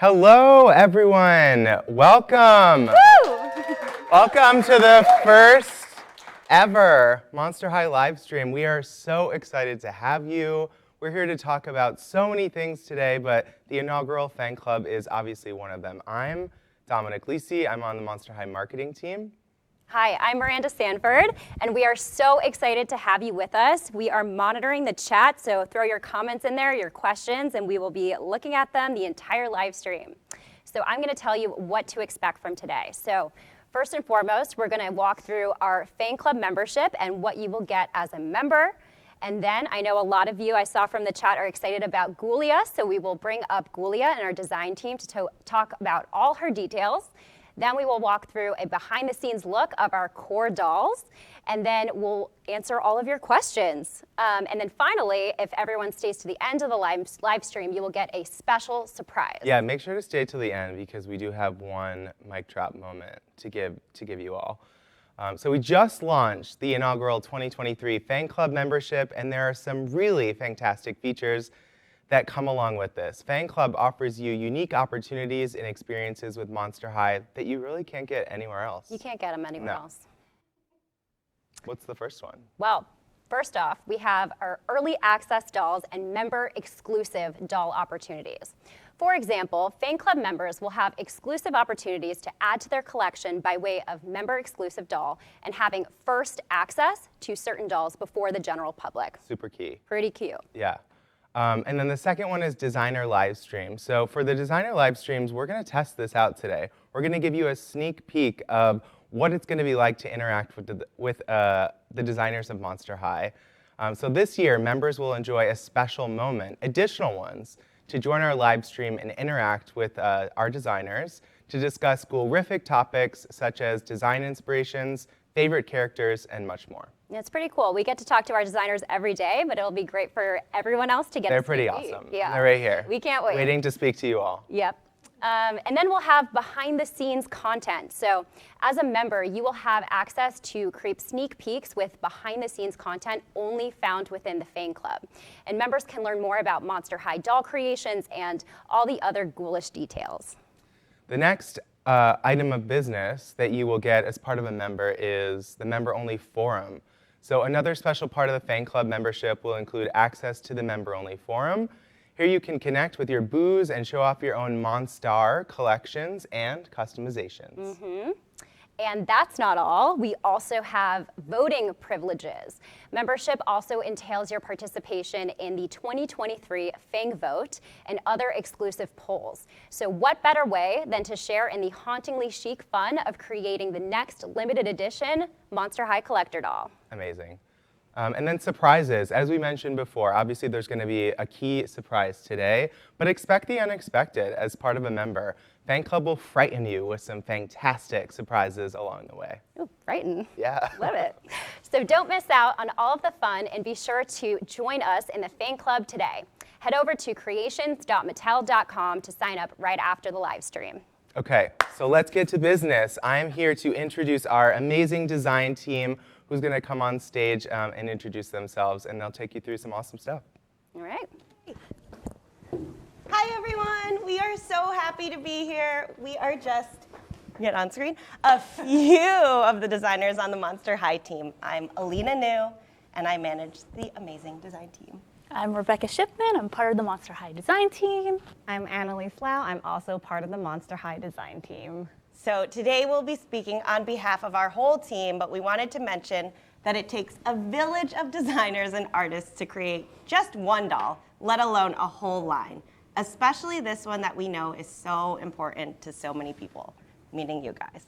Hello, everyone. Welcome. Woo! Welcome to the first ever Monster High live stream. We are so excited to have you. We're here to talk about so many things today, but the inaugural fan club is obviously one of them. I'm Dominic Lisi. I'm on the Monster High marketing team. Hi, I'm Miranda Sanford, and we are so excited to have you with us. We are monitoring the chat, so throw your comments in there, your questions, and we will be looking at them the entire live stream. So I'm going to tell you what to expect from today. So first and foremost, we're going to walk through our fan club membership and what you will get as a member. And then I know a lot of you I saw from the chat are excited about Ghoulia, so we will bring up Ghoulia and our design team to talk about all her details. Then we will walk through a behind-the-scenes look of our core dolls, and then we'll answer all of your questions. And then finally, if everyone stays to the end of the live stream, you will get a special surprise. Yeah, make sure to stay till the end because we do have one mic drop moment to give you all. So we just launched the inaugural 2023 Fan Club membership, and there are some really fantastic features that come along with this. Fan Club offers you unique opportunities and experiences with Monster High that you really can't get anywhere else. You can't get them anywhere else. What's the first one? Well, first off, we have our early access dolls and member exclusive doll opportunities. For example, Fan Club members will have exclusive opportunities to add to their collection by way of member exclusive doll and having first access to certain dolls before the general public. Super key. Pretty cute. Yeah. And then the second one is designer live stream. So for the designer live streams, we're going to test this out today. We're going to give you a sneak peek of what it's going to be like to interact with the designers of Monster High. So this year, members will enjoy a special moment, additional ones, to join our live stream and interact with our designers to discuss school-rific topics such as design inspirations, favorite characters, and much more. It's pretty cool. We get to talk to our designers every day, but it'll be great for everyone else to get They're a pretty sneak peek. awesome. Yeah. They're right here. We can't wait. Waiting to speak to you all. Yep. And then we'll have behind-the-scenes content. So as a member, you will have access to create sneak peeks with behind-the-scenes content only found within the Fan Club. And members can learn more about Monster High doll creations and all the other ghoulish details. The next item of business that you will get as part of a member is the member-only forum. So another special part of the Fan Club membership will include access to the member-only forum. Here you can connect with your boos and show off your own Monstar collections and customizations. Mm-hmm. And that's not all. We also have voting privileges. Membership also entails your participation in the 2023 Fang Vote and other exclusive polls. So what better way than to share in the hauntingly chic fun of creating the next limited edition Monster High collector doll. Amazing. And then surprises. As we mentioned before, obviously there's going to be a key surprise today, but expect the unexpected as part of a member. Fan Club will frighten you with some fantastic surprises along the way. Ooh, frightened. Yeah. Love it. So don't miss out on all of the fun and be sure to join us in the Fan Club today. Head over to creations.mattel.com to sign up right after the live stream. Okay, so let's get to business. I'm here to introduce our amazing design team who's going to come on stage and introduce themselves, and they'll take you through some awesome stuff. All right. Hi, everyone. We are so happy to be here. We are just, get on screen, a few of the designers on the Monster High team. I'm Alina New, and I manage the amazing design team. I'm Rebecca Shipman. I'm part of the Monster High design team. I'm Annalise Lau. I'm also part of the Monster High design team. So today we'll be speaking on behalf of our whole team, but we wanted to mention that it takes a village of designers and artists to create just one doll, let alone a whole line, especially this one that we know is so important to so many people, meaning you guys.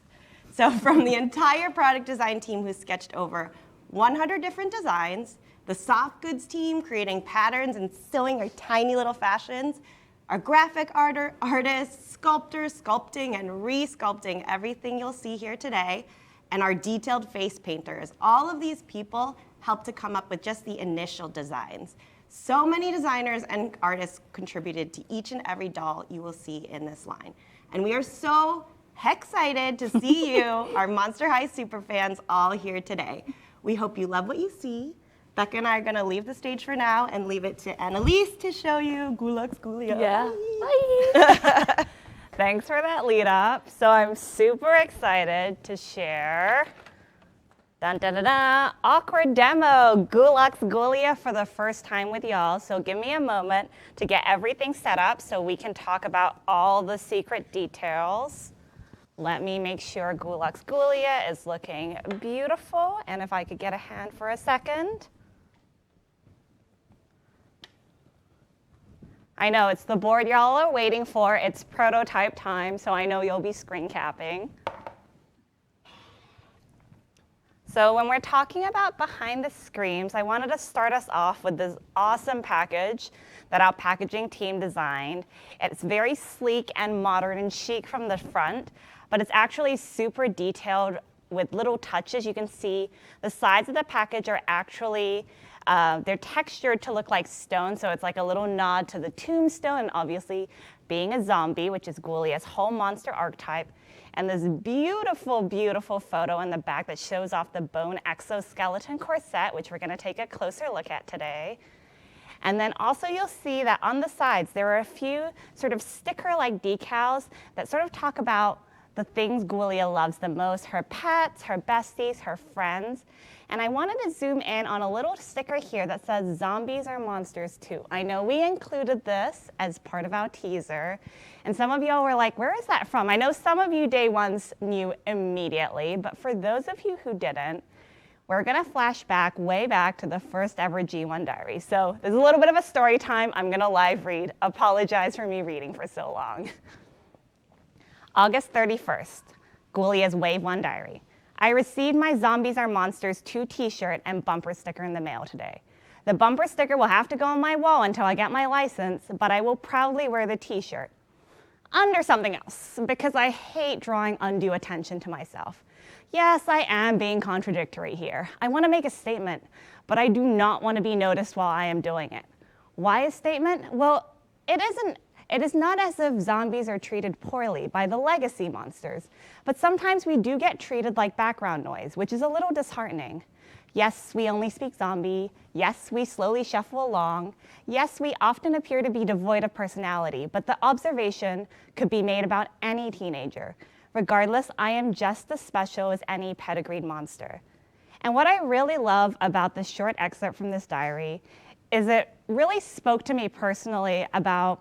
So from the entire product design team who sketched over 100 different designs, the soft goods team creating patterns and sewing our tiny little fashions, our graphic artists, sculptors sculpting and re-sculpting everything you'll see here today, and our detailed face painters. All of these people helped to come up with just the initial designs. So many designers and artists contributed to each and every doll you will see in this line. And we are so excited to see you, our Monster High superfans, all here today. We hope you love what you see. Becca and I are going to leave the stage for now and leave it to Annalise to show you Ghoulia. Yeah. Bye. Thanks for that lead up. So I'm super excited to share dun, dun, dun, dun, awkward demo, Ghoulia for the first time with y'all. So give me a moment to get everything set up so we can talk about all the secret details. Let me make sure Ghoulia is looking beautiful. And if I could get a hand for a second. I know it's the board y'all are waiting for. It's prototype time, so I know you'll be screen capping. So when we're talking about behind the screens, I wanted to start us off with this awesome package that our packaging team designed. It's very sleek and modern and chic from the front, but it's actually super detailed with little touches. You can see the sides of the package are actually, they're textured to look like stone, so it's like a little nod to the tombstone, and obviously being a zombie, which is Ghoulia's whole monster archetype. And this beautiful, beautiful photo in the back that shows off the bone exoskeleton corset, which we're gonna take a closer look at today. And then also you'll see that on the sides, there are a few sort of sticker-like decals that sort of talk about the things Ghoulia loves the most, her pets, her besties, her friends. And I wanted to zoom in on a little sticker here that says zombies are monsters too. I know we included this as part of our teaser, and some of y'all were like, where is that from? I know some of you day ones knew immediately, but for those of you who didn't, we're gonna flash back, way back to the first ever G1 diary. So there's a little bit of a story time. I'm gonna live read. Apologize for me reading for so long. August 31st, Ghoulia's Wave 1 diary. I received my Zombies Are Monsters 2 t-shirt and bumper sticker in the mail today. The bumper sticker will have to go on my wall until I get my license, but I will proudly wear the t-shirt under something else because I hate drawing undue attention to myself. Yes, I am being contradictory here. I want to make a statement, but I do not want to be noticed while I am doing it. Why a statement? Well, it is not as if zombies are treated poorly by the legacy monsters, but sometimes we do get treated like background noise, which is a little disheartening. Yes, we only speak zombie. Yes, we slowly shuffle along. Yes, we often appear to be devoid of personality, but the observation could be made about any teenager. Regardless, I am just as special as any pedigreed monster. And what I really love about this short excerpt from this diary is it really spoke to me personally about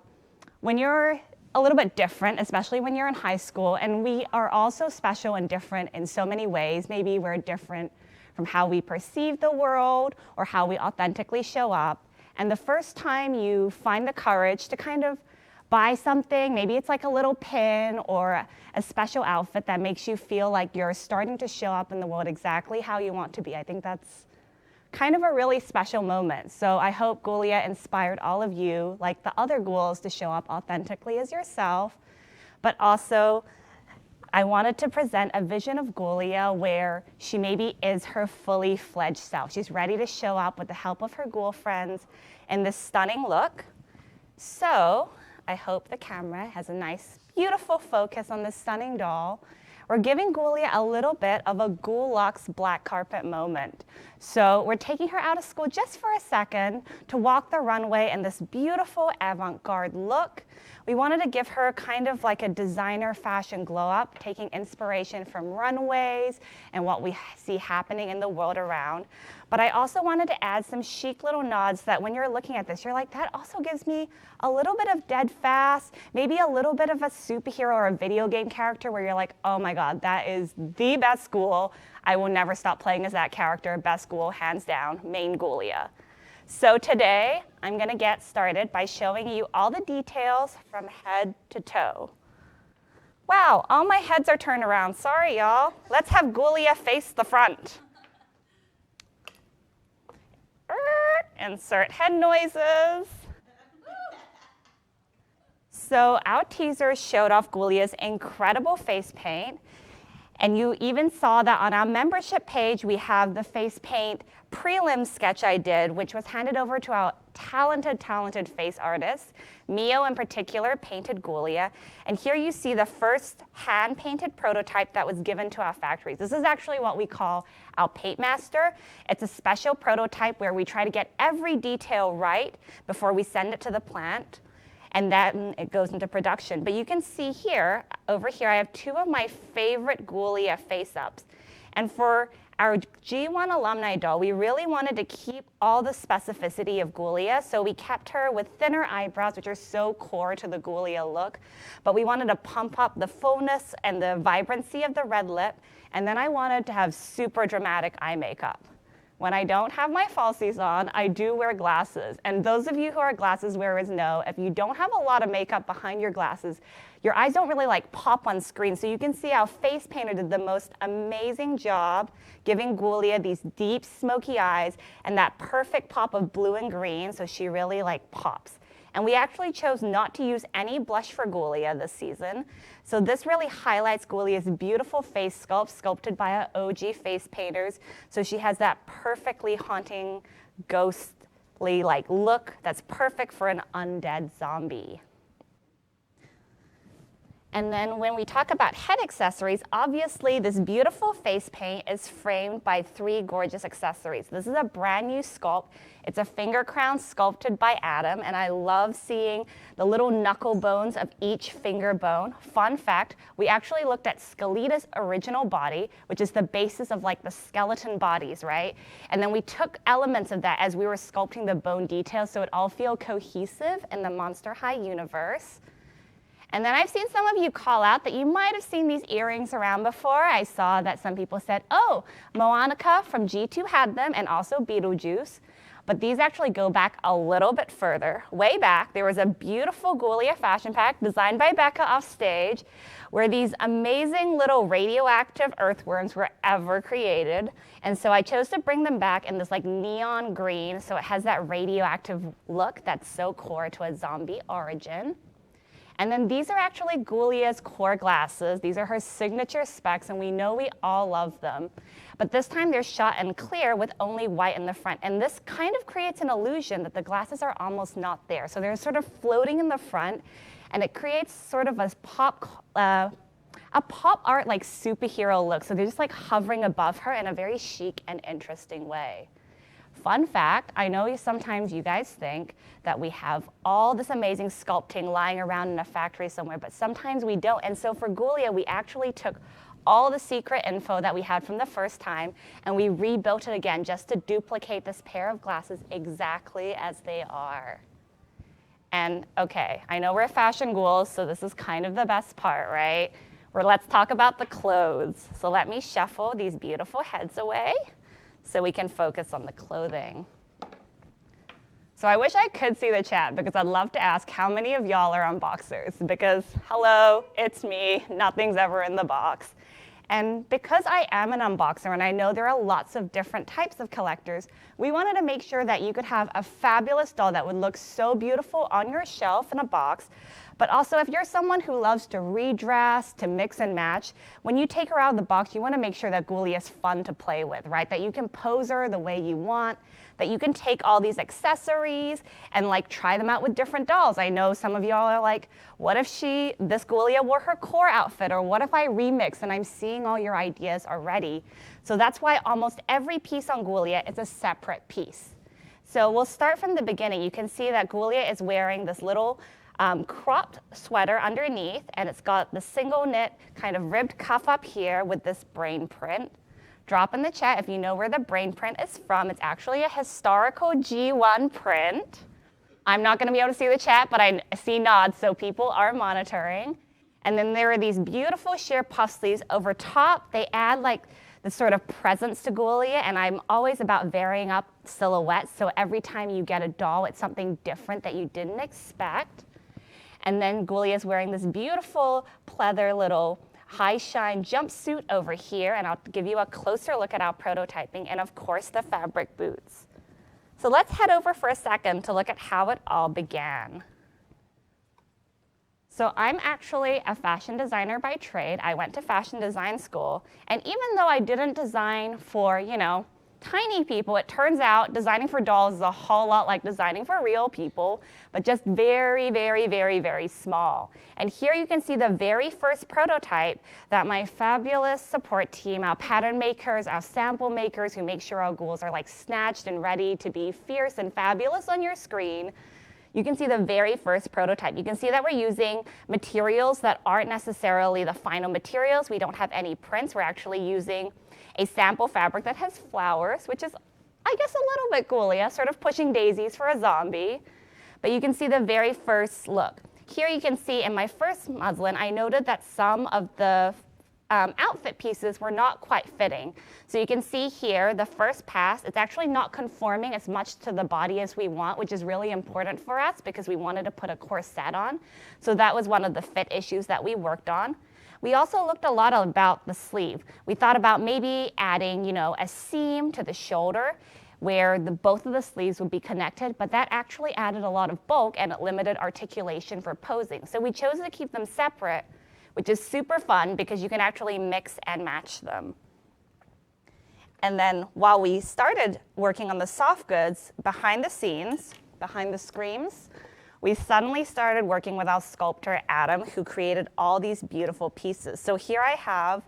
when you're a little bit different, especially when you're in high school, and we are also special and different in so many ways. Maybe we're different from how we perceive the world or how we authentically show up. And the first time you find the courage to kind of buy something, maybe it's like a little pin or a special outfit that makes you feel like you're starting to show up in the world exactly how you want to be. I think that's kind of a really special moment. So I hope Ghoulia inspired all of you, like the other ghouls, to show up authentically as yourself. But also, I wanted to present a vision of Ghoulia where she maybe is her fully fledged self. She's ready to show up with the help of her ghoul friends in this stunning look. So I hope the camera has a nice, beautiful focus on this stunning doll. We're giving Ghoulia a little bit of a Ghoul Luxe black carpet moment. So we're taking her out of school just for a second to walk the runway in this beautiful avant-garde look. We wanted to give her kind of like a designer fashion glow up, taking inspiration from runways and what we see happening in the world around. But I also wanted to add some chic little nods that when you're looking at this, you're like, that also gives me a little bit of Dead Fast, maybe a little bit of a superhero or a video game character where you're like, oh my God, that is the best ghoul. I will never stop playing as that character. Best ghoul, hands down, main Ghoulia. So today, I'm gonna get started by showing you all the details from head to toe. Wow, all my heads are turned around. Sorry, y'all. Let's have Ghoulia face the front. Insert head noises. So our teaser showed off Ghoulia's incredible face paint. And you even saw that on our membership page, we have the face paint prelim sketch I did, which was handed over to our talented face artists. Mio in particular painted Ghoulia. And here you see the first hand-painted prototype that was given to our factories. This is actually what we call our paint master. It's a special prototype where we try to get every detail right before we send it to the plant. and then it goes into production. But you can see here, over here, I have two of my favorite Ghoulia face-ups. And for our G1 alumni doll, we really wanted to keep all the specificity of Ghoulia, so we kept her with thinner eyebrows, which are so core to the Ghoulia look. But we wanted to pump up the fullness and the vibrancy of the red lip, and then I wanted to have super dramatic eye makeup. When I don't have my falsies on, I do wear glasses. And those of you who are glasses wearers know, if you don't have a lot of makeup behind your glasses, your eyes don't really like pop on screen. So you can see how Face Painter did the most amazing job giving Ghoulia these deep smoky eyes and that perfect pop of blue and green, so she really like pops. And we actually chose not to use any blush for Ghoulia this season. So this really highlights Ghoulia's beautiful face sculpt, sculpted by our OG face painters. So she has that perfectly haunting, ghostly like look that's perfect for an undead zombie. And then when we talk about head accessories, obviously this beautiful face paint is framed by three gorgeous accessories. This is a brand new sculpt. It's a finger crown sculpted by Adam, and I love seeing the little knuckle bones of each finger bone. Fun fact, we actually looked at Skullector's original body, which is the basis of like the skeleton bodies, right? And then we took elements of that as we were sculpting the bone details so it all feel cohesive in the Monster High universe. And then I've seen some of you call out that you might have seen these earrings around before. I saw that some people said, oh, Moanica from G2 had them, and also Beetlejuice. But these actually go back a little bit further. Way back, there was a beautiful Ghoulia fashion pack designed by Becca off stage, where these amazing little radioactive earthworms were ever created. And so I chose to bring them back in this like neon green, so it has that radioactive look that's so core to a zombie origin. And then these are actually Ghoulia's core glasses. These are her signature specs, and we know we all love them. But this time they're shot in clear with only white in the front. And this kind of creates an illusion that the glasses are almost not there. So they're sort of floating in the front, and it creates sort of a pop art like superhero look. So they're just like hovering above her in a very chic and interesting way. Fun fact, I know sometimes you guys think that we have all this amazing sculpting lying around in a factory somewhere, but sometimes we don't. And so for Ghoulia, we actually took all the secret info that we had from the first time, and we rebuilt it again just to duplicate this pair of glasses exactly as they are. And okay, I know we're fashion ghouls, so this is kind of the best part, right? Let's talk about the clothes. So let me shuffle these beautiful heads away so we can focus on the clothing. So I wish I could see the chat, because I'd love to ask how many of y'all are unboxers, because hello, it's me, nothing's ever in the box. And because I am an unboxer and I know there are lots of different types of collectors, we wanted to make sure that you could have a fabulous doll that would look so beautiful on your shelf in a box. But also, if you're someone who loves to redress, to mix and match, when you take her out of the box, you want to make sure that Ghoulia is fun to play with, right? That you can pose her the way you want, that you can take all these accessories and like try them out with different dolls. I know some of y'all are like, what if this Ghoulia wore her core outfit? Or what if I remix? And I'm seeing all your ideas already. So that's why almost every piece on Ghoulia is a separate piece. So we'll start from the beginning. You can see that Ghoulia is wearing this little cropped sweater underneath, and it's got the single knit kind of ribbed cuff up here with this brain print. Drop in the chat if you know where the brain print is from. It's actually a historical G1 print. I'm not going to be able to see the chat, but I see nods, so people are monitoring. And then there are these beautiful sheer puff sleeves over top. They add like the sort of presence to Ghoulia, and I'm always about varying up silhouettes, so every time you get a doll, it's something different that you didn't expect. And then Ghoulia is wearing this beautiful pleather little high shine jumpsuit over here, and I'll give you a closer look at our prototyping, and of course the fabric boots. So let's head over for a second to look at how it all began. So I'm actually a fashion designer by trade. I went to fashion design school, and even though I didn't design for, tiny people, it turns out designing for dolls is a whole lot like designing for real people, but just very, very, very, very small. And here you can see the very first prototype that my fabulous support team, our pattern makers, our sample makers who make sure our ghouls are like snatched and ready to be fierce and fabulous on your screen, you can see the very first prototype. You can see that we're using materials that aren't necessarily the final materials. We don't have any prints. We're actually using a sample fabric that has flowers, which is, I guess, a little bit Ghoulia, sort of pushing daisies for a zombie. But you can see the very first look. Here you can see in my first muslin, I noted that some of the outfit pieces were not quite fitting. So you can see here, the first pass, it's actually not conforming as much to the body as we want, which is really important for us because we wanted to put a corset on. So that was one of the fit issues that we worked on. We also looked a lot about the sleeve. We thought about maybe adding, a seam to the shoulder where both of the sleeves would be connected, but that actually added a lot of bulk and it limited articulation for posing. So we chose to keep them separate, which is super fun because you can actually mix and match them. And then while we started working on the soft goods, behind the scenes, behind the screens, we suddenly started working with our sculptor, Adam, who created all these beautiful pieces. So here I have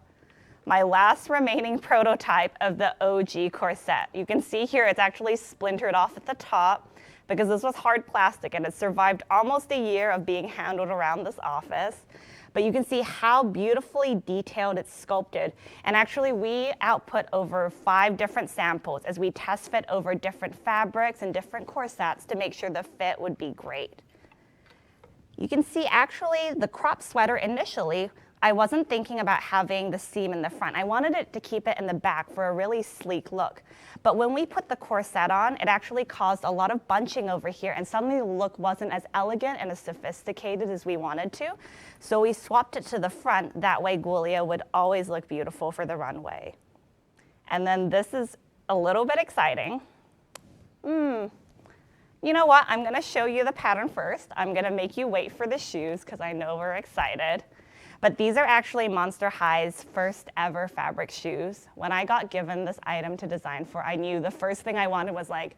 my last remaining prototype of the OG corset. You can see here it's actually splintered off at the top because this was hard plastic and it survived almost a year of being handled around this office. But you can see how beautifully detailed it's sculpted. And actually we output over 5 different samples as we test fit over different fabrics and different corsets to make sure the fit would be great. You can see actually the crop sweater initially, I wasn't thinking about having the seam in the front. I wanted it to keep it in the back for a really sleek look. But when we put the corset on, it actually caused a lot of bunching over here and suddenly the look wasn't as elegant and as sophisticated as we wanted to. So we swapped it to the front. That way Ghoulia would always look beautiful for the runway. And then this is a little bit exciting. You know what? I'm gonna show you the pattern first. I'm gonna make you wait for the shoes because I know we're excited. But these are actually Monster High's first ever fabric shoes. When I got given this item to design for, I knew the first thing I wanted was like,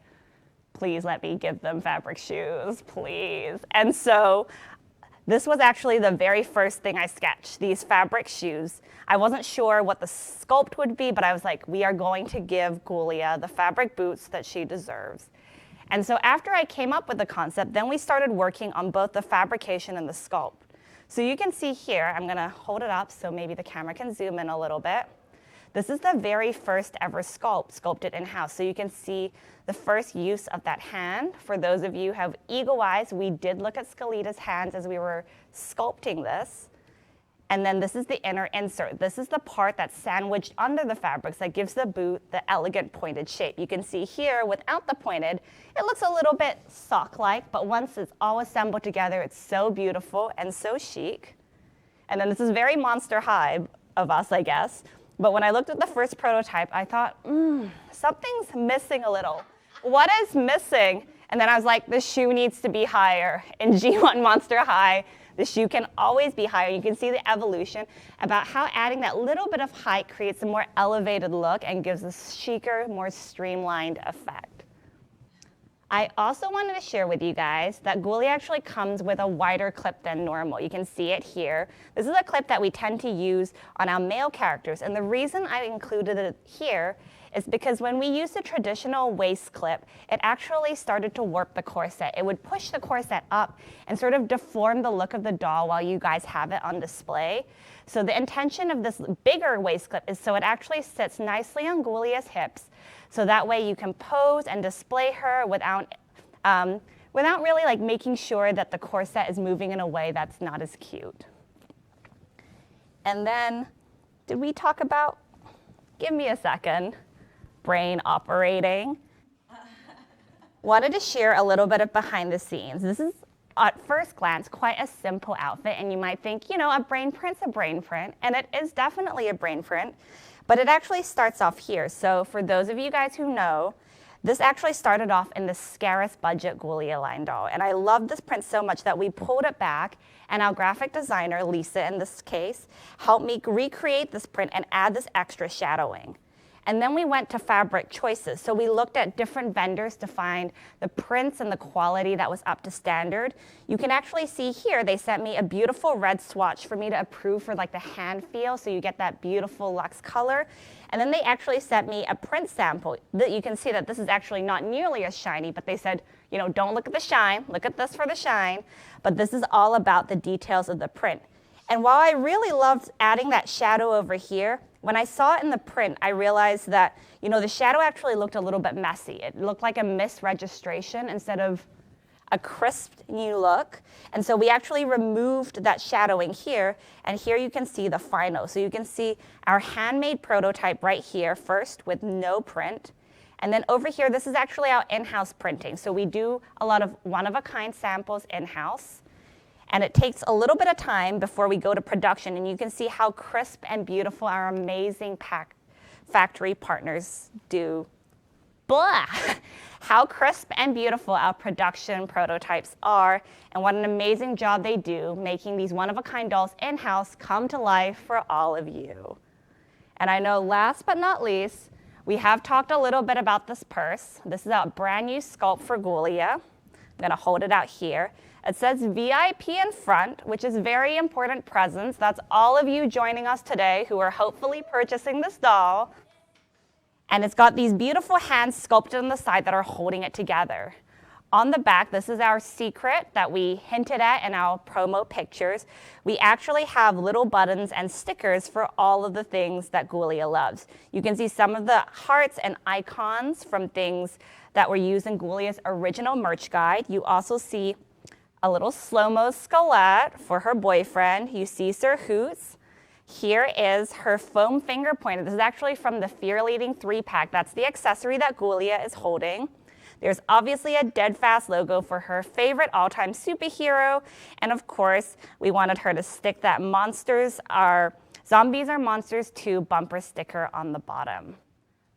please let me give them fabric shoes, please. And so this was actually the very first thing I sketched, these fabric shoes. I wasn't sure what the sculpt would be, but I was like, we are going to give Ghoulia the fabric boots that she deserves. And so after I came up with the concept, then we started working on both the fabrication and the sculpt. So you can see here, I'm gonna hold it up so maybe the camera can zoom in a little bit. This is the very first ever sculpted in-house. So you can see the first use of that hand. For those of you who have eagle eyes, we did look at Skullector's hands as we were sculpting this. And then this is the inner insert. This is the part that's sandwiched under the fabrics that gives the boot the elegant pointed shape. You can see here, without the pointed, it looks a little bit sock-like, but once it's all assembled together, it's so beautiful and so chic. And then this is very Monster High of us, I guess. But when I looked at the first prototype, I thought, something's missing a little. What is missing? And then I was like, the shoe needs to be higher. In G1 Monster High, the shoe can always be higher. You can see the evolution about how adding that little bit of height creates a more elevated look and gives a chicer, more streamlined effect. I also wanted to share with you guys that Ghoulia actually comes with a wider clip than normal. You can see it here. This is a clip that we tend to use on our male characters. And the reason I included it here is because when we used a traditional waist clip, it actually started to warp the corset. It would push the corset up and sort of deform the look of the doll while you guys have it on display. So the intention of this bigger waist clip is so it actually sits nicely on Ghoulia's hips, so that way you can pose and display her without really like making sure that the corset is moving in a way that's not as cute. And then, did we talk about, give me a second, brain operating. Wanted to share a little bit of behind the scenes. This is, at first glance, quite a simple outfit, and you might think, a brain print's a brain print, and it is definitely a brain print, but it actually starts off here. So for those of you guys who know, this actually started off in the Scarus budget Ghoulia line doll, and I love this print so much that we pulled it back, and our graphic designer, Lisa in this case, helped me recreate this print and add this extra shadowing. And then we went to fabric choices. So we looked at different vendors to find the prints and the quality that was up to standard. You can actually see here, they sent me a beautiful red swatch for me to approve for like the hand feel, so you get that beautiful luxe color. And then they actually sent me a print sample that you can see that this is actually not nearly as shiny, but they said, you know, don't look at the shine, look at this for the shine, but this is all about the details of the print. And while I really loved adding that shadow over here, when I saw it in the print, I realized that, you know, the shadow actually looked a little bit messy. It looked like a misregistration instead of a crisp new look. And so we actually removed that shadowing here, and here you can see the final. So you can see our handmade prototype right here first with no print. And then over here, this is actually our in-house printing. So we do a lot of one-of-a-kind samples in-house. And it takes a little bit of time before we go to production, and you can see how crisp and beautiful our amazing factory partners do. Blah! How crisp and beautiful our production prototypes are, and what an amazing job they do making these one-of-a-kind dolls in-house come to life for all of you. And I know last but not least, we have talked a little bit about this purse. This is our brand new sculpt for Ghoulia. I'm gonna hold it out here. It says VIP in front, which is very important presence. That's all of you joining us today who are hopefully purchasing this doll. And it's got these beautiful hands sculpted on the side that are holding it together. On the back, this is our secret that we hinted at in our promo pictures. We actually have little buttons and stickers for all of the things that Ghoulia loves. You can see some of the hearts and icons from things that were used in Ghoulia's original merch guide. You also see a little slow-mo Skullector for her boyfriend. You see Sir Hoots. Here is her foam finger pointer. This is actually from the Fear Leading 3-pack. That's the accessory that Ghoulia is holding. There's obviously a Deadfast logo for her favorite all-time superhero. And of course, we wanted her to stick that Zombies Are Monsters 2 bumper sticker on the bottom.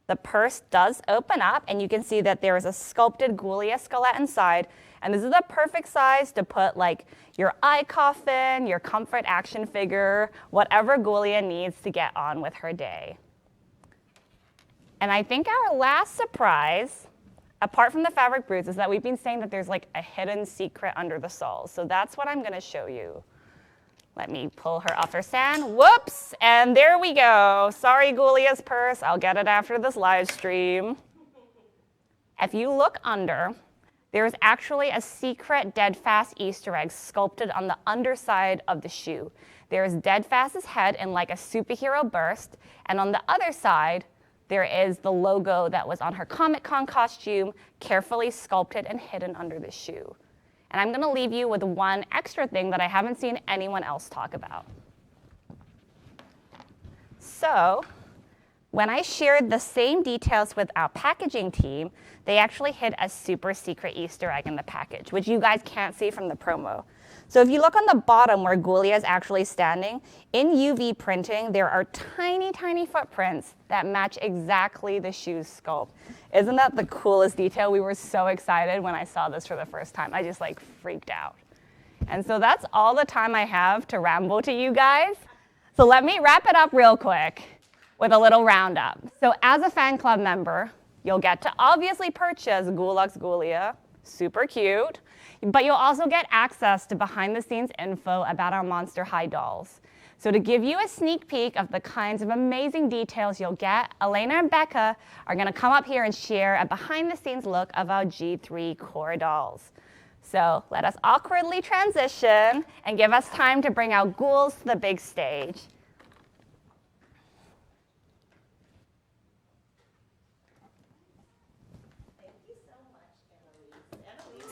The purse does open up, and you can see that there is a sculpted Ghoulia Skullector inside. And this is the perfect size to put like your eye coffin, your comfort action figure, whatever Ghoulia needs to get on with her day. And I think our last surprise, apart from the fabric boots, is that we've been saying that there's like a hidden secret under the soles. So that's what I'm gonna show you. Let me pull her off her stand. Whoops, and there we go. Sorry, Ghoulia's purse, I'll get it after this live stream. If you look under, there's actually a secret Deadfast Easter egg sculpted on the underside of the shoe. There's Deadfast's head in like a superhero burst, and on the other side, there is the logo that was on her Comic-Con costume, carefully sculpted and hidden under the shoe. And I'm gonna leave you with one extra thing that I haven't seen anyone else talk about. So, when I shared the same details with our packaging team, they actually hid a super secret Easter egg in the package, which you guys can't see from the promo. So if you look on the bottom where Ghoulia is actually standing, in UV printing, there are tiny, tiny footprints that match exactly the shoe's sculpt. Isn't that the coolest detail? We were so excited when I saw this for the first time. I just like freaked out. And so that's all the time I have to ramble to you guys. So let me wrap it up real quick with a little roundup. So as a fan club member, you'll get to obviously purchase Ghoulia's Ghoulia, super cute, but you'll also get access to behind the scenes info about our Monster High dolls. So to give you a sneak peek of the kinds of amazing details you'll get, Elena and Becca are gonna come up here and share a behind the scenes look of our G3 core dolls. So let us awkwardly transition and give us time to bring our ghouls to the big stage.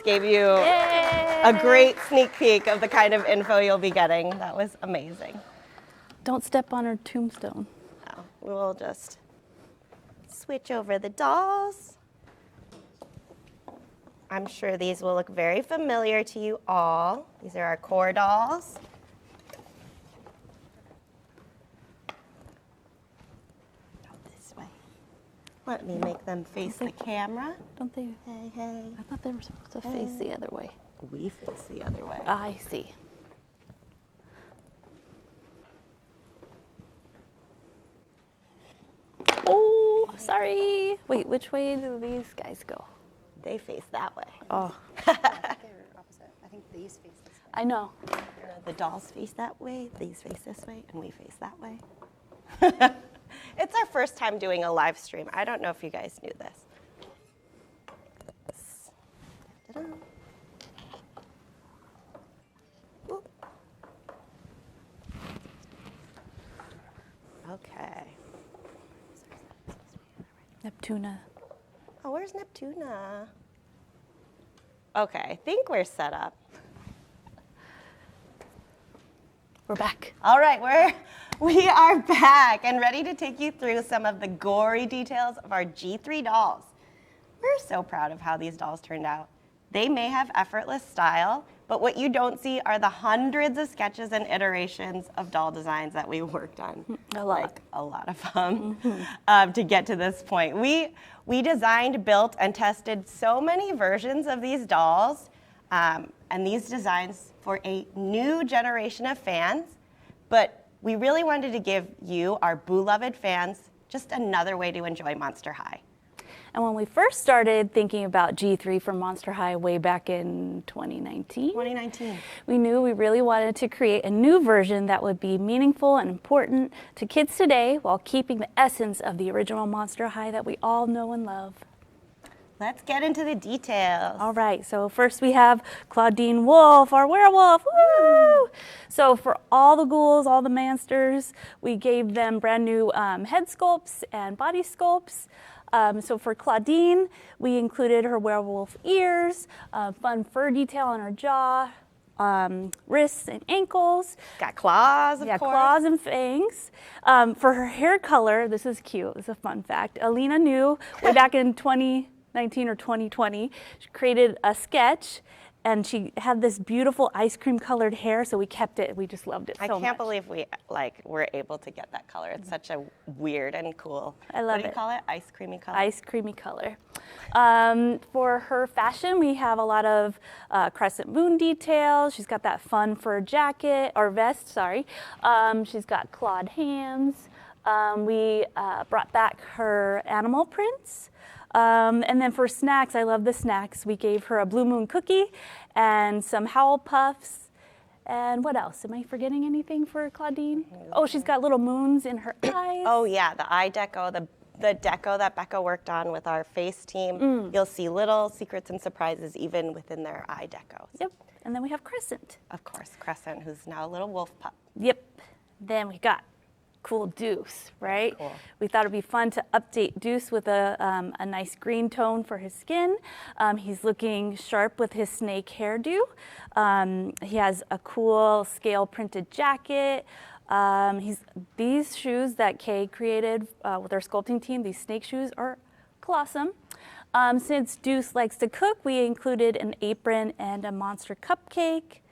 Gave you a great sneak peek of the kind of info you'll be getting. That was amazing. Don't step on her tombstone. Now, we will just switch over the dolls. I'm sure these will look very familiar to you all. These are our core dolls. This way. Let me make them face the camera. Don't they? Hey, hey. I thought they were supposed to face the other way. We face the other way. I see. Oh, sorry. Wait, which way do these guys go? They face that way. Oh, They're opposite. I think these face this way. I know. The dolls face that way, these face this way, and we face that way. It's our first time doing a live stream. I don't know if you guys knew this. Ta-da. Ooh. Okay. Neptuna. Oh, where's Neptuna? Okay, I think we're set up. We're back. All right, we are back and ready to take you through some of the gory details of our G3 dolls. We're so proud of how these dolls turned out. They may have effortless style, but what you don't see are the hundreds of sketches and iterations of doll designs that we worked on. A lot. Like a lot of them to get to this point. We designed, built, and tested so many versions of these dolls and these designs for a new generation of fans, but we really wanted to give you, our beloved fans, just another way to enjoy Monster High. And when we first started thinking about G3 for Monster High way back in 2019, we knew we really wanted to create a new version that would be meaningful and important to kids today while keeping the essence of the original Monster High that we all know and love. Let's get into the details. All right, so first we have Claudine Wolf, our werewolf. Woo! So for all the ghouls, all the monsters, we gave them brand new head sculpts and body sculpts. So for Claudine, we included her werewolf ears, fun fur detail on her jaw, wrists and ankles. Got claws, of Yeah, course. claws and fangs. For her hair color, this is cute, this is a fun fact. Alina knew way back in 2019 or 2020, she created a sketch and she had this beautiful ice cream colored hair, so we kept it. We just loved it so much. I can't believe we were able to get that color. It's such a weird and cool. I love What do you it. call it? Ice creamy color. Ice creamy color. For her fashion, we have a lot of crescent moon details. She's got that fun fur jacket, or vest, sorry. She's got clawed hands. We brought back her animal prints. And then for snacks, I love the snacks. We gave her a Blue Moon cookie and some Howl Puffs. And what else? Am I forgetting anything for Claudine? Oh, she's got little moons in her eyes. Oh yeah, the eye deco, the deco that Becca worked on with our face team. You'll see little secrets and surprises even within their eye decos. Yep. And then we have Crescent. Of course, Crescent, who's now a little wolf pup. Yep. Then we got cool Deuce, right? Cool. We thought it'd be fun to update Deuce with a nice green tone for his skin. He's looking sharp with his snake hairdo. He has a cool scale printed jacket. These shoes that Kay created with our sculpting team, these snake shoes are awesome. Since Deuce likes to cook, we included an apron and a monster cupcake.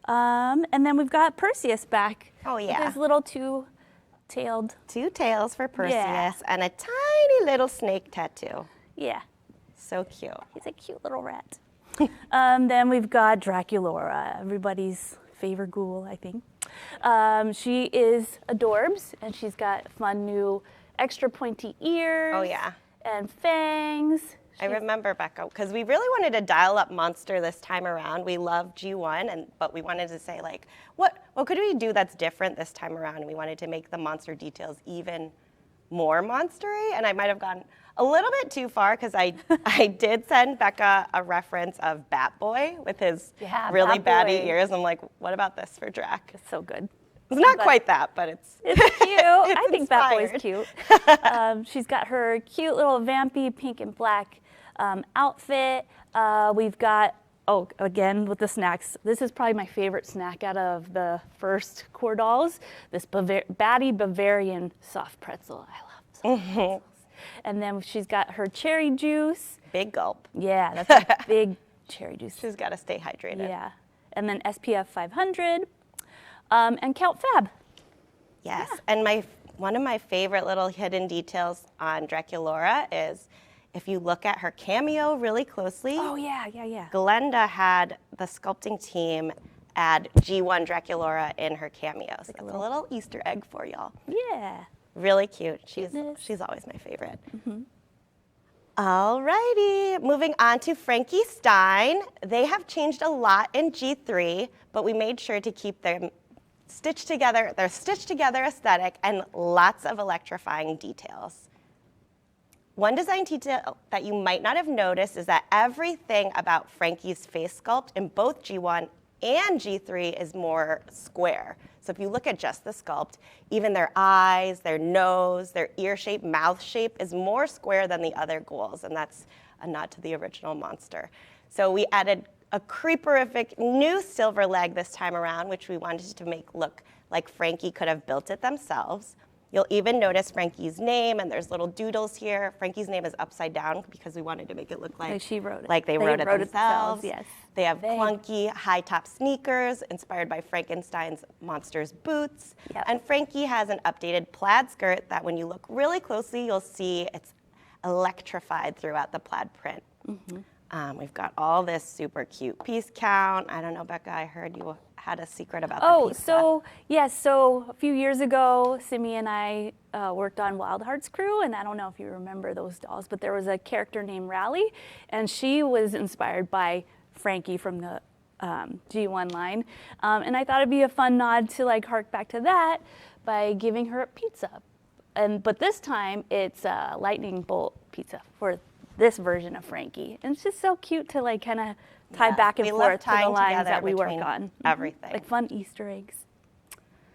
And then we've got Perseus back. Oh, with yeah. his little two-tailed. Two tails for Perseus Yeah. and a tiny little snake tattoo. Yeah, So cute. he's a cute little rat. Then we've got Draculaura, everybody's favorite ghoul, I think. She is adorbs, and she's got fun new extra pointy ears. Oh, yeah. And fangs. I remember, Becca, because we really wanted to dial up Monster this time around. We love G1, but we wanted to say, like, what could we do that's different this time around? And we wanted to make the monster details even more monstery. And I might have gone a little bit too far because I did send Becca a reference of Bat Boy with his really Bat batty Boy. ears. I'm like, what about this for Drac? It's so good. It's not But- quite that, but it's Cute. I think Bat Boy's inspired. cute. She's got her cute little vampy pink and black outfit. We've got, again with the snacks, this is probably my favorite snack out of the first core dolls, this batty Bavarian soft pretzel. I love soft pretzels. And then she's got her cherry juice. big gulp. Yeah, that's a big cherry juice. She's got to stay hydrated. Yeah. And then SPF 500 and Count Fab. Yes, and one of my favorite little hidden details on Draculaura is if you look at her cameo really closely, Oh, yeah. Glenda had the sculpting team add G1 Draculaura in her cameo. So that's a little Easter egg for y'all. Yeah. Really cute. Cuteness. She's always my favorite. All righty, moving on to Frankie Stein. They have changed a lot in G3, but we made sure to keep them stitched together, their stitched together aesthetic and lots of electrifying details. One design detail that you might not have noticed is that everything about Frankie's face sculpt in both G1 and G3 is more square. So if you look at just the sculpt, even their eyes, their nose, their ear shape, mouth shape is more square than the other ghouls, and that's a nod to the original monster. So we added a creeperific new silver leg this time around, which we wanted to make look like Frankie could have built it themselves. You'll even notice Frankie's name, and there's little doodles here. Frankie's name is upside down because we wanted to make it look like she wrote it. Like they wrote it themselves. Yes. They have clunky high-top sneakers inspired by Frankenstein's monster's boots. Yep. And Frankie has an updated plaid skirt that when you look really closely, you'll see it's electrified throughout the plaid print. We've got all this super cute piece count. I don't know, Becca, I heard you had a secret about the piece count. So a few years ago, Simi and I worked on Wild Hearts Crew, and I don't know if you remember those dolls, but there was a character named Rally, and she was inspired by Frankie from the G1 line. And I thought it'd be a fun nod to like hark back to that by giving her a pizza. But this time it's a lightning bolt pizza for this version of Frankie. And it's just so cute to like kind of tie back and forth to the lines that we work on. Everything. Like fun Easter eggs.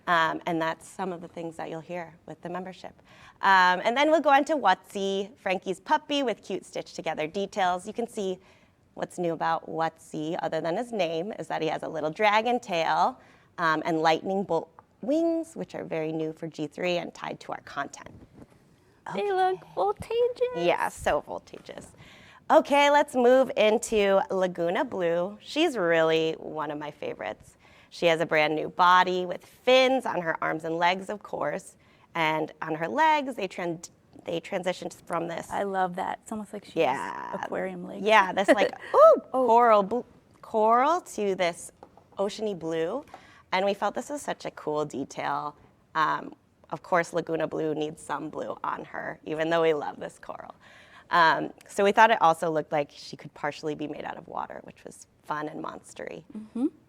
And that's some of the things that you'll hear with the membership. And then we'll go on to Wutsy, Frankie's puppy with cute stitched together details. You can see what's new about Wutsy, other than his name, is that he has a little dragon tail and lightning bolt wings, which are very new for G3 and tied to our content. They look voltageous. Yeah, so voltageous. Okay, let's move into Laguna Blue. She's really one of my favorites. She has a brand new body with fins on her arms and legs, of course, and on her legs, they transitioned from this. I love that. It's almost like she has aquarium legs. Yeah, this like coral to this oceany blue, and we felt this was such a cool detail. Of course, Laguna Blue needs some blue on her, even though we love this coral. So we thought it also looked like she could partially be made out of water, which was fun and monstery.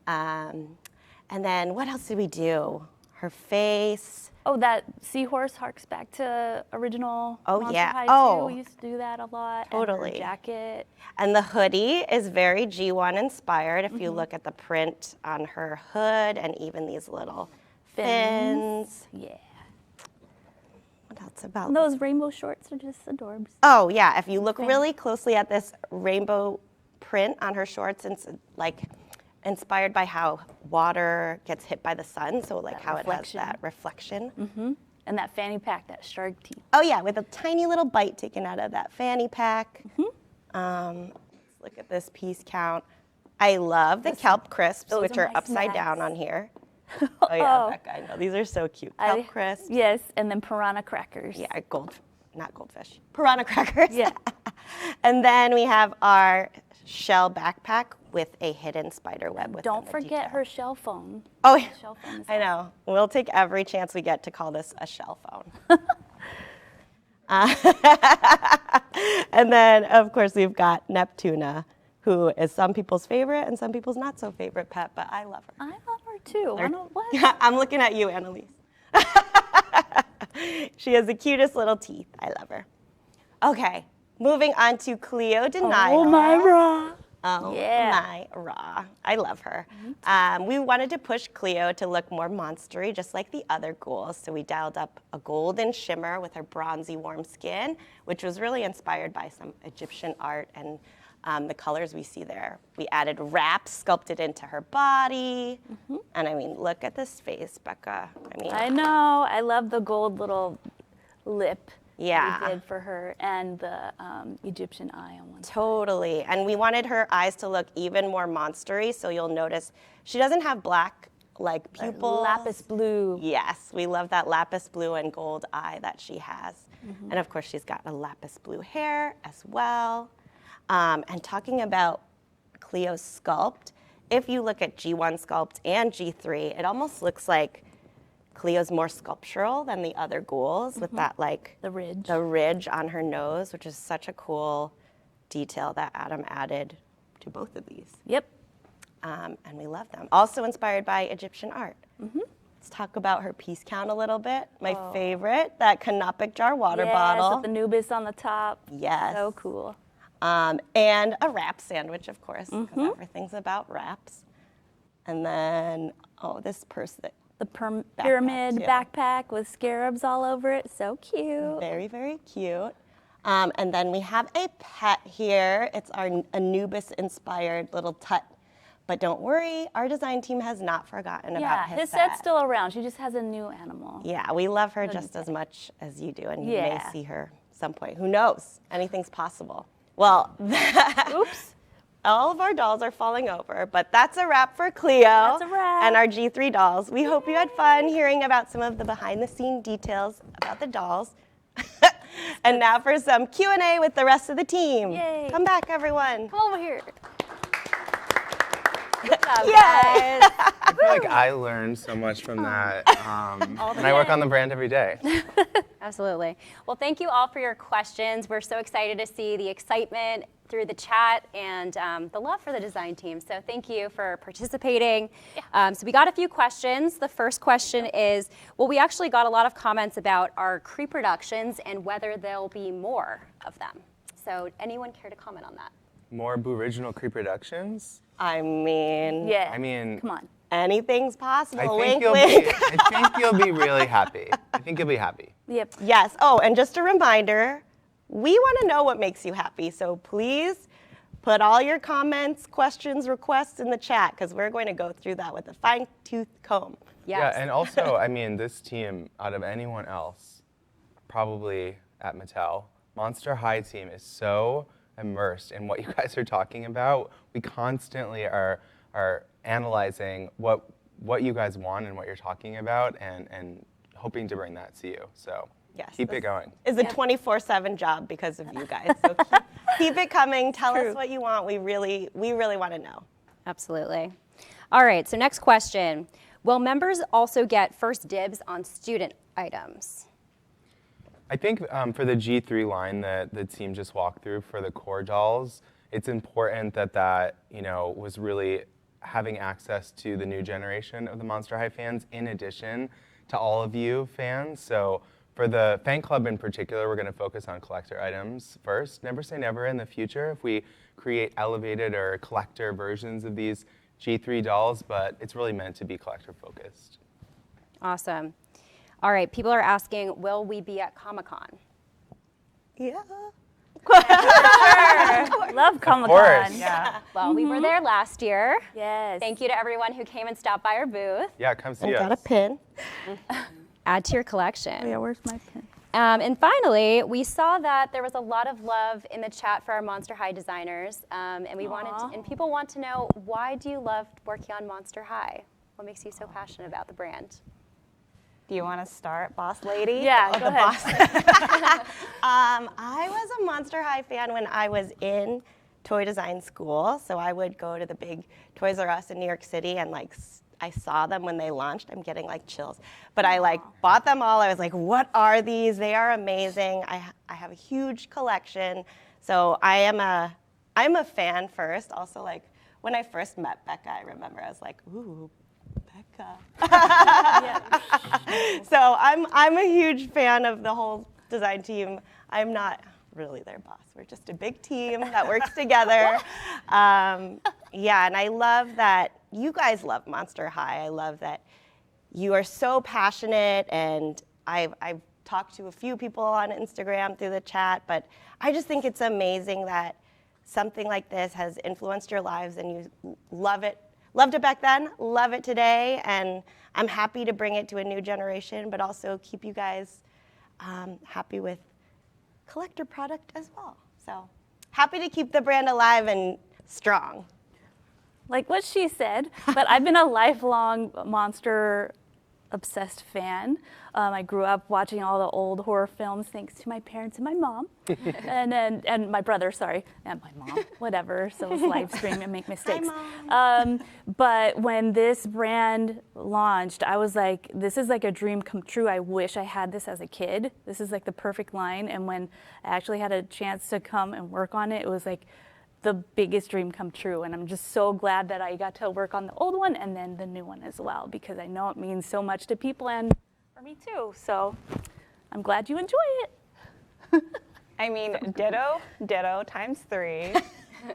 And then what else did we do? Her face. Oh, that seahorse harks back to original Monster High too. We used to do that a lot. Totally. And her jacket. And the hoodie is very G1 inspired. If you look at the print on her hood and even these little fins. Yeah. What else about Those rainbow shorts are just adorbs. Oh yeah, if you look really closely at this rainbow print on her shorts, it's like inspired by how water gets hit by the sun, so like how it has that reflection. And that fanny pack, that shark teeth. Oh yeah, with a tiny little bite taken out of that fanny pack. Let's look at this piece count. I love the kelp crisps, which are upside down on here. Oh yeah, Becca, I know. These are so cute. Kelp crisps. Yes, and then piranha crackers. Yeah, not goldfish. Piranha crackers. Yeah. And then we have our shell backpack with a hidden spider web. Don't forget her shell phone. Oh, yeah. Shell phone is I know. We'll take every chance we get to call this a shell phone. And then, of course, we've got Neptuna, who is some people's favorite and some people's not so favorite pet, but I love her. I love her too. I don't, what? I'm looking at you, Annalise. She has the cutest little teeth. I love her. Okay, moving on to Cleo Denial. Oh, my Ra. Oh, Yeah. my Ra. I love her. We wanted to push Cleo to look more monstery, just like the other ghouls. So we dialed up a golden shimmer with her bronzy warm skin, which was really inspired by some Egyptian art and the colors we see there. We added wraps sculpted into her body. And I mean, look at this face, Becca. I know. I love the gold little lip Yeah. we did for her and the Egyptian eye on one side. Totally. And we wanted her eyes to look even more monstery, so you'll notice she doesn't have black like pupils. Lapis blue. Yes, we love that lapis blue and gold eye that she has. And of course, she's got a lapis blue hair as well. And talking about Cleo's sculpt, if you look at G1 sculpt and G3, it almost looks like Cleo's more sculptural than the other ghouls with that like The ridge. the ridge on her nose, which is such a cool detail that Adam added to both of these. Yep. And we love them. Also inspired by Egyptian art. Let's talk about her piece count a little bit. My favorite, that canopic jar water Yes, bottle. with the Nubis on the top. Yes. So cool. And a wrap sandwich, of course, because everything's about wraps. And then, this purse that The pyramid too. backpack with scarabs all over it. So cute. very, very cute. And then we have a pet here. It's our Anubis-inspired little tut. But don't worry, our design team has not forgotten about his set's set. still around. She just has a new animal. Yeah, we love her just as much as you do, and you may Yeah. see her some point. Who knows? Anything's possible. Well, Oops. all of our dolls are falling over, but that's a wrap for Cleo That's a wrap. and our G3 dolls. We hope you had fun hearing about some of the behind-the-scene details about the dolls. And now for some Q&A with the rest of the team. Yay. Come back, everyone. Come over here. Good job, Yay. guys. I feel like I learned so much from that, and I work on the brand every day. Absolutely. Well, thank you all for your questions. We're so excited to see the excitement through the chat and the love for the design team. So thank you for participating. So we got a few questions. The first question is, well, we actually got a lot of comments about our creep reductions and whether there'll be more of them. So anyone care to comment on that? More Boo-Original Creep Reductions? I mean, Yeah. I mean, Come on. anything's possible. I Wink, think you'll wink. be. I think you'll be really happy. I think you'll be happy. Yep. Yes. Oh, and just a reminder, we want to know what makes you happy. So please put all your comments, questions, requests in the chat because we're going to go through that with a fine-tooth comb. Yes. Yeah, and also, I mean, this team, out of anyone else, probably at Mattel, Monster High team is so immersed in what you guys are talking about. We constantly are analyzing what you guys want and what you're talking about and hoping to bring that to you. So Yes, keep this it going. Is a 24/7 job because of you guys. So keep it coming. Tell us what you want. We really want to know. Absolutely. All right, so next question. Will members also get first dibs on student items? I think for the G3 line that the team just walked through for the core dolls, it's important that was really having access to the new generation of the Monster High fans in addition to all of you fans. So for the fan club in particular, we're going to focus on collector items first. Never say never in the future if we create elevated or collector versions of these G3 dolls, but it's really meant to be collector focused. Awesome. All right, people are asking, will we be at Comic-Con? Yeah. Love Comic-Con. course. Yeah. Well, we were there last year. Yes. Thank you to everyone who came and stopped by our booth. Yeah, come see And us. got a pin. Add to your collection. Yeah, where's my pin? And finally, we saw that there was a lot of love in the chat for our Monster High designers, and we and people want to know, why do you love working on Monster High? What makes you so passionate about the brand? Do you want to start, boss lady? Yeah, go ahead. I was a Monster High fan when I was in toy design school. So I would go to the big Toys R Us in New York City and I saw them when they launched. I'm getting chills. But I bought them all. I was like, what are these? They are amazing. I have a huge collection. So I'm a fan first. Also, when I first met Becca, I remember I was like, ooh, Becca. So I'm a huge fan of the whole design team. I'm not really their boss. We're just a big team that works together. Yeah, and I love that you guys love Monster High. I love that you are so passionate, and I've talked to a few people on Instagram through the chat, but I just think it's amazing that something like this has influenced your lives and you love it. Loved it back then, love it today, and I'm happy to bring it to a new generation, but also keep you guys happy with collector product as well. So happy to keep the brand alive and strong. Like what she said, but I've been a lifelong Monster obsessed fan. I grew up watching all the old horror films thanks to my parents and my mom, and my brother, sorry, and my mom, whatever. So it's live stream and make mistakes. But when this brand launched, I was like, this is like a dream come true. I wish I had this as a kid. This is like the perfect line. And when I actually had a chance to come and work on it, it was like the biggest dream come true. And I'm just so glad that I got to work on the old one and then the new one as well, because I know it means so much to people and for me too. So I'm glad you enjoy it. I mean, ditto times 3.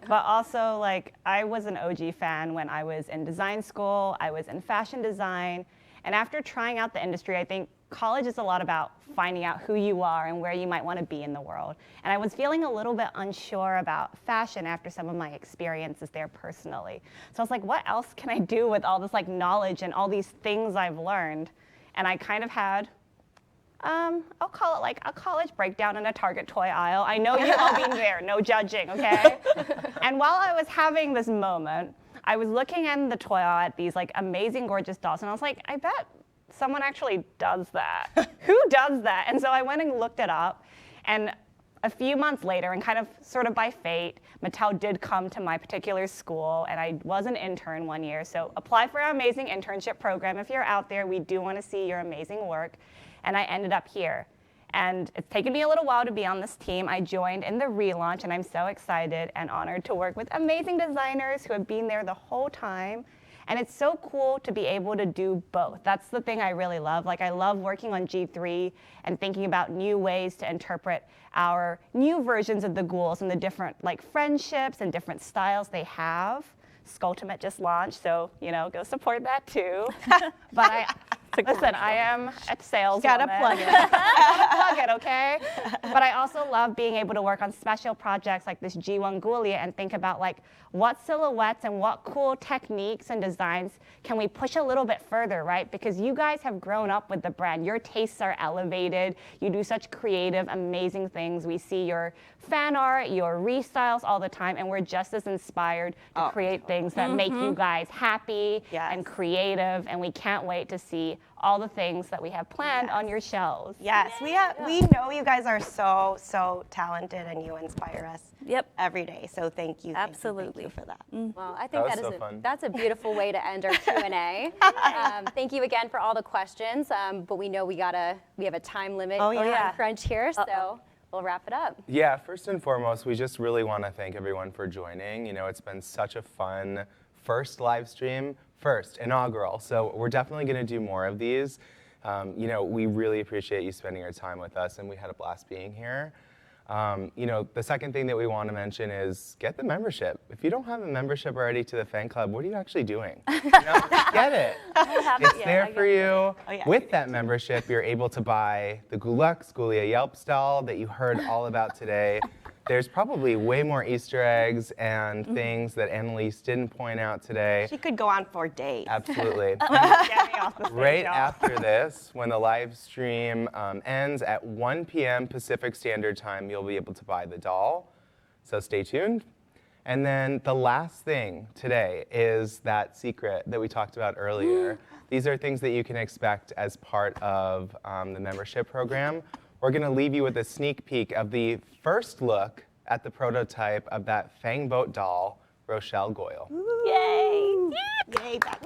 But also, like, I was an OG fan when I was in design school. I was in fashion design. And after trying out the industry, I think college is a lot about finding out who you are and where you might want to be in the world. And I was feeling a little bit unsure about fashion after some of my experiences there personally. So I was like, what else can I do with all this like knowledge and all these things I've learned? And I kind of had, I'll call it like a college breakdown in a Target toy aisle. I know you all being there, no judging, okay? And while I was having this moment, I was looking in the toy aisle at these like amazing, gorgeous dolls, and I was like, I bet someone actually does that. Who does that? And so I went and looked it up, and a few months later, and kind of sort of by fate, Mattel did come to my particular school, and I was an intern one year. So apply for our amazing internship program. If you're out there, we do want to see your amazing work. And I ended up here. And it's taken me a little while to be on this team. I joined in the relaunch, and I'm so excited and honored to work with amazing designers who have been there the whole time. And it's so cool to be able to do both. That's the thing I really love. Like, I love working on G3 and thinking about new ways to interpret our new versions of the ghouls and the different like friendships and different styles they have. Skullector just launched, so go support that too. But listen, I am a saleswoman. Gotta plug it. Gotta plug it, okay? But I also love being able to work on special projects like this G1 Ghoulia and think about like what silhouettes and what cool techniques and designs can we push a little bit further, right? Because you guys have grown up with the brand. Your tastes are elevated. You do such creative, amazing things. We see your fan art, your restyles all the time, and we're just as inspired to create things that make you guys happy and creative, and we can't wait to see all the things that we have planned on your shelves. Yes, we know you guys are so talented, and you inspire us every day. So thank you. Absolutely. Thank you for that. Well, I think That was so fun. that's a beautiful way to end our Q&A. Thank you again for all the questions, but we know we have a time limit time crunch here, so we'll wrap it up. Yeah, first and foremost, we just really want to thank everyone for joining. It's been such a fun first live stream, inaugural. So we're definitely going to do more of these. We really appreciate you spending your time with us, and we had a blast being here. The second thing that we want to mention is get the membership. If you don't have a membership already to the fan club, what are you actually doing? Get it. It's there for you. With that membership, you're able to buy the Ghoulia Yelp stall that you heard all about today. There's probably way more Easter eggs and things that Annalise didn't point out today. She could go on for days. Absolutely. Get me off the stage, Right y'all. after this, when the live stream ends at 1 p.m. Pacific Standard Time, you'll be able to buy the doll. So stay tuned. And then the last thing today is that secret that we talked about earlier. These are things that you can expect as part of the membership program. We're going to leave you with a sneak peek of the first look at the prototype of that Fang Vote doll, Rochelle Goyle. Yay! Yay, back.